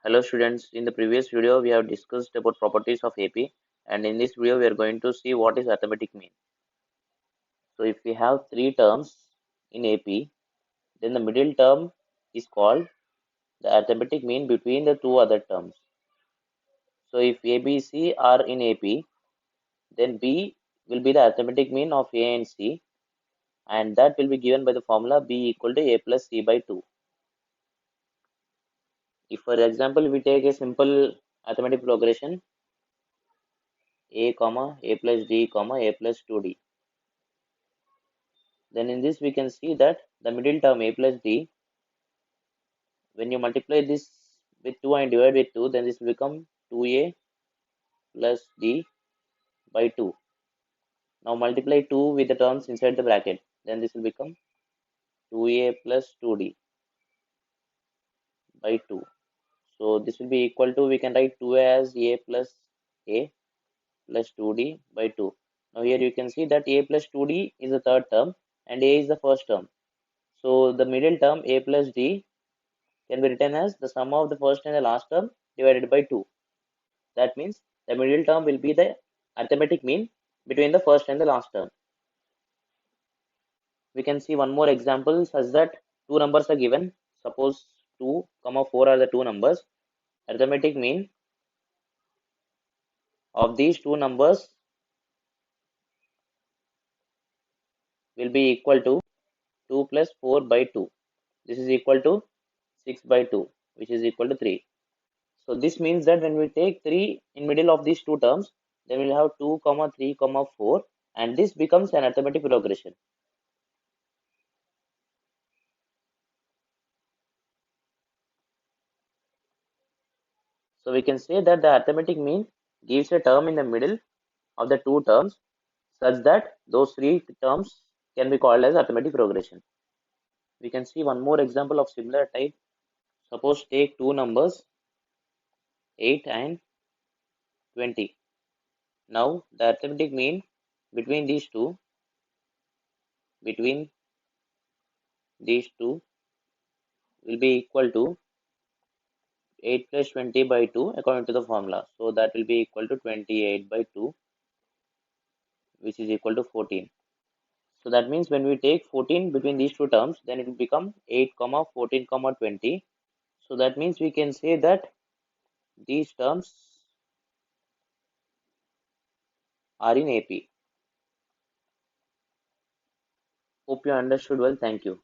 Hello students, in the previous video we have discussed about properties of AP, and in this video we are going to see what is arithmetic mean. So if we have three terms in AP, then the middle term is called the arithmetic mean between the two other terms. So if A, B, C are in AP, then B will be the arithmetic mean of A and C, and that will be given by the formula B equal to A plus C by 2. If for example we take a simple arithmetic progression A comma A plus D comma A plus 2D, then in this we can see that the middle term A plus D, when you multiply this with 2 and divide with 2, then this will become 2A plus D by 2. Now multiply 2 with the terms inside the bracket, then this will become 2A plus 2D by 2. So this will be equal to, we can write 2 as A plus 2D by 2. Now here you can see that A plus 2D is the third term and A is the first term. So the middle term A plus D can be written as the sum of the first and the last term divided by 2. That means the middle term will be the arithmetic mean between the first and the last term. We can see one more example such that two numbers are given. Suppose 2, 4 are the two numbers. Arithmetic mean of these two numbers will be equal to 2 plus 4 by 2. This is equal to 6 by 2, which is equal to 3. So this means that when we take 3 in middle of these two terms, then we'll have 2, 3, 4, and this becomes an arithmetic progression. So we can say that the arithmetic mean gives a term in the middle of the two terms such that those three terms can be called as arithmetic progression. We can see one more example of similar type. Suppose take two numbers 8 and 20. Now the arithmetic mean between these two will be equal to 8 plus 20 by 2 according to the formula. So that will be equal to 28 by 2, which is equal to 14. So that means when we take 14 between these two terms, then it will become 8, 14, 20. So that means we can say that these terms are in AP. Hope you understood well. Thank you.